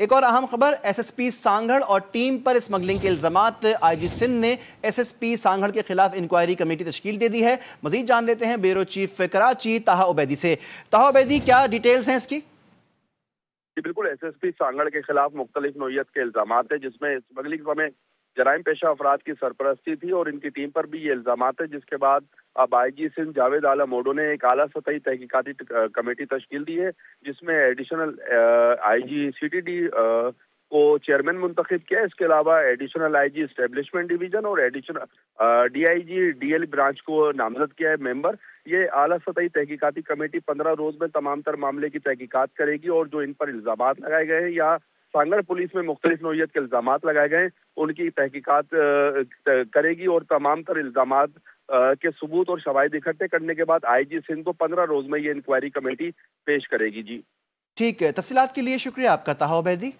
ایک اور اہم خبر، ایس ایس پی سانگھڑ اور ٹیم پر اسمگلنگ کے الزامات۔ آئی جی سندھ نے ایس ایس پی سانگھڑ کے خلاف انکوائری کمیٹی تشکیل دے دی ہے۔ مزید جان لیتے ہیں bureau chief Karachi Taha Obeidi سے۔ طاہا عبیدی، کیا ڈیٹیلز ہیں اس کی؟ جی بالکل، ایس ایس پی سانگھڑ کے خلاف مختلف نوعیت کے الزامات ہیں، جس میں اسمگلنگ میں جرائم پیشہ افراد کی سرپرستی تھی اور ان کی ٹیم پر بھی یہ الزامات ہیں، جس کے بعد اب آئی جی سندھ جاوید اعلیٰ موڈو نے ایک اعلیٰ سطحی تحقیقاتی کمیٹی تشکیل دی ہے، جس میں additional I G C T D کو چیئرمین منتخب کیا ہے۔ اس کے علاوہ additional I G establishment division اور additional D I G D L branch کو نامزد کیا ہے ممبر۔ یہ اعلیٰ سطحی تحقیقاتی کمیٹی 15 روز میں تمام تر معاملے کی تحقیقات کرے گی اور جو ان پر الزامات لگائے گئے ہیں یا سانگھڑ پولیس میں مختلف نوعیت کے الزامات لگائے گئے ہیں ان کی تحقیقات کرے گی اور تمام تر الزامات کے ثبوت اور شواہد اکٹھے کرنے کے بعد آئی جی سندھ کو 15 روز میں یہ انکوائری کمیٹی پیش کرے گی۔ جی ٹھیک ہے، تفصیلات کے لیے شکریہ آپ کا طاہا عبیدی۔